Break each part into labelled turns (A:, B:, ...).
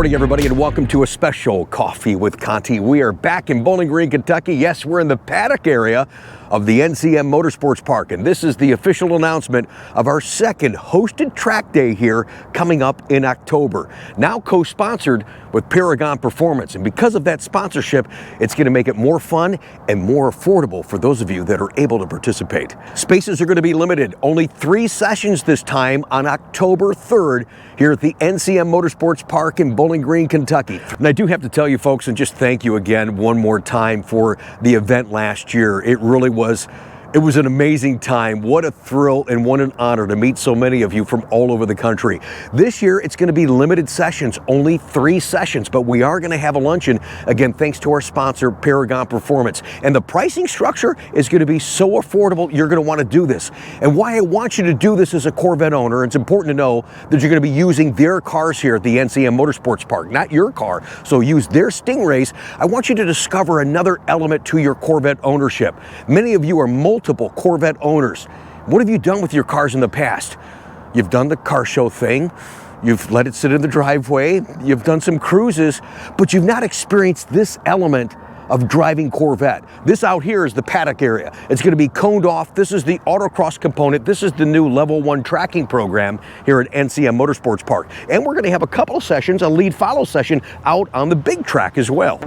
A: morning, everybody, and welcome to a special Coffee with Conti. We are back in Bowling Green, Kentucky. Yes, we're in the paddock area of the NCM Motorsports Park, and this is the official announcement of our second hosted track day here coming up in October. Now co-sponsored with Paragon Performance, and because of that sponsorship, it's going to make it more fun and more affordable for those of you that are able to participate. Spaces are going to be limited. Only 3 sessions this time on October 3rd here at the NCM Motorsports Park in Bowling Green, Kentucky. And I do have to tell you folks, and just thank you again one more time for the event last year. It really was an amazing time. What a thrill and what an honor to meet so many of you from all over the country. This year, it's going to be limited sessions, only 3 sessions, but we are going to have a luncheon, again, thanks to our sponsor, Paragon Performance. And the pricing structure is going to be so affordable, you're going to want to do this. And why I want you to do this as a Corvette owner, it's important to know that you're going to be using their cars here at the NCM Motorsports Park, not your car. So use their Stingrays. I want you to discover another element to your Corvette ownership. Many of you are multiple Corvette owners. What have you done with your cars in the past? You've done the car show thing, you've let it sit in the driveway, you've done some cruises, but you've not experienced this element of driving Corvette. This out here is the paddock area. It's going to be coned off. This is the Autocross component. This is the new Level 1 tracking program here at NCM Motorsports Park. And we're going to have a couple of sessions, a lead-follow session out on the big track as well.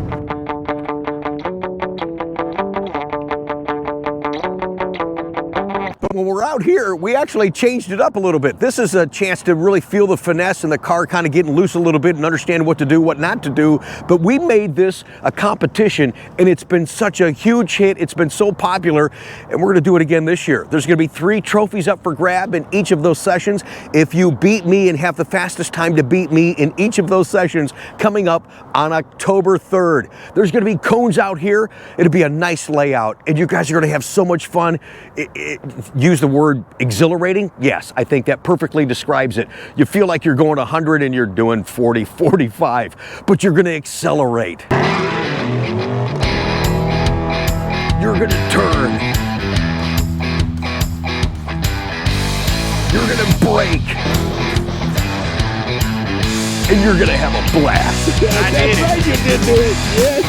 A: When we're out here, we actually changed it up a little bit. This is a chance to really feel the finesse in the car, kind of getting loose a little bit and understand what to do, what not to do. But we made this a competition, and it's been such a huge hit. It's been so popular, and we're going to do it again this year. There's going to be 3 trophies up for grab in each of those sessions. If you beat me and have the fastest time to beat me in each of those sessions coming up on October 3rd. There's going to be cones out here. It'll be a nice layout, and you guys are going to have so much fun. Use the word exhilarating? Yes, I think that perfectly describes it. You feel like you're going 100 and you're doing 40, 45, but you're going to accelerate. You're going to turn. You're going to brake. And you're going to have a blast.
B: I did it.
A: Right, you did it. Yes.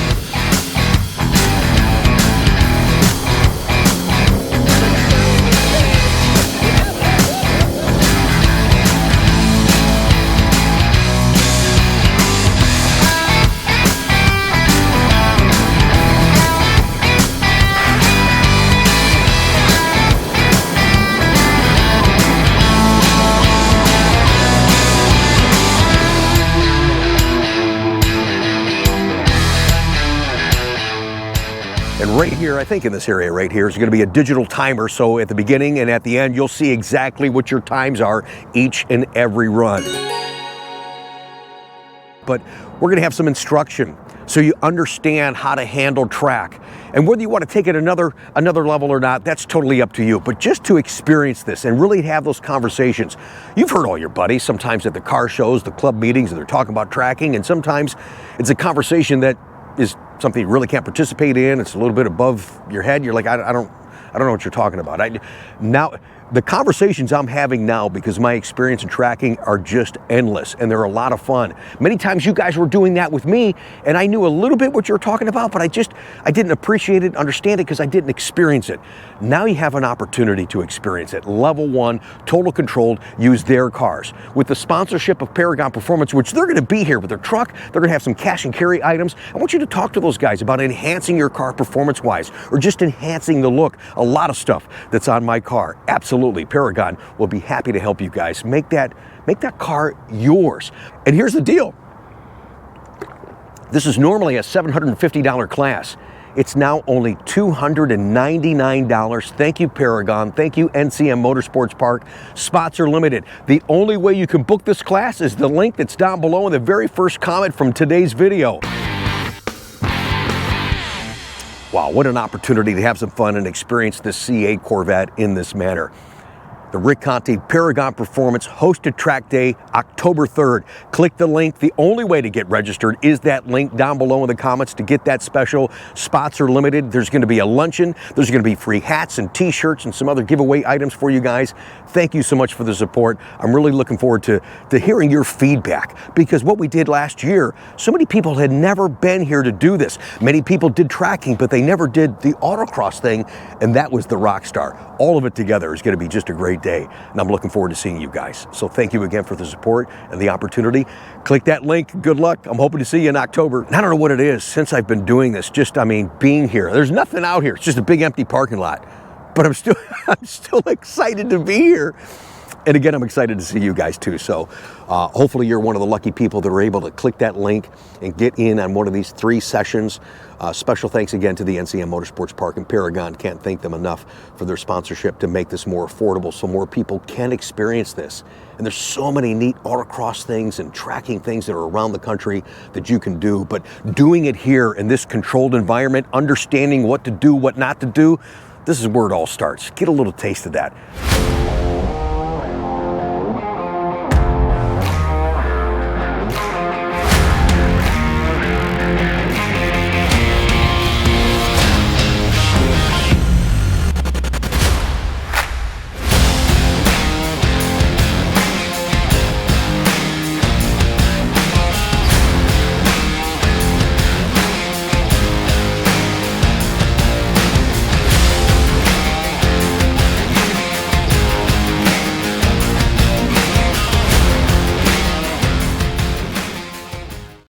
A: And right here, I think in this area right here is going to be a digital timer. So at the beginning and at the end, you'll see exactly what your times are each and every run. But we're going to have some instruction so you understand how to handle track. And whether you want to take it another level or not, that's totally up to you. But just to experience this and really have those conversations. You've heard all your buddies, sometimes at the car shows, the club meetings, and they're talking about tracking. And sometimes it's a conversation that is something you really can't participate in. It's a little bit above your head. You're like, I don't know what you're talking about. Now, the conversations I'm having now, because my experience in tracking are just endless, and they're a lot of fun. Many times you guys were doing that with me, and I knew a little bit what you were talking about, but I didn't appreciate it, understand it, because I didn't experience it. Now you have an opportunity to experience it. Level 1, total controlled, use their cars. With the sponsorship of Paragon Performance, which they're going to be here with their truck, they're going to have some cash and carry items. I want you to talk to those guys about enhancing your car performance-wise, or just enhancing the look. A lot of stuff that's on my car. Absolutely. Paragon will be happy to help you guys make that car yours. And here's the deal. This is normally a $750 class. It's now only $299. Thank you, Paragon. Thank you, NCM Motorsports Park. Spots are limited. The only way you can book this class is the link that's down below in the very first comment from today's video. Wow, what an opportunity to have some fun and experience this C8 Corvette in this manner. The Rick Conti Paragon Performance hosted track day October 3rd. Click the link. The only way to get registered is that link down below in the comments to get that special. Spots are limited. There's going to be a luncheon. There's going to be free hats and t-shirts and some other giveaway items for you guys. Thank you so much for the support. I'm really looking forward to hearing your feedback, because what we did last year, so many people had never been here to do this. Many people did tracking, but they never did the autocross thing, and that was the rock star. All of it together is going to be just a great day, and I'm looking forward to seeing you guys. So thank you again for the support and the opportunity. Click that link. Good luck. I'm hoping to see you in October. And I don't know what it is since I've been doing this, just, I mean, being here. There's nothing out here. It's just a big empty parking lot. But I'm still excited to be here. And again, I'm excited to see you guys too. So hopefully you're one of the lucky people that are able to click that link and get in on one of these 3 sessions. Special thanks again to the NCM Motorsports Park and Paragon. Can't thank them enough for their sponsorship to make this more affordable so more people can experience this. And there's so many neat autocross things and tracking things that are around the country that you can do. But doing it here in this controlled environment, understanding what to do, what not to do, this is where it all starts. Get a little taste of that.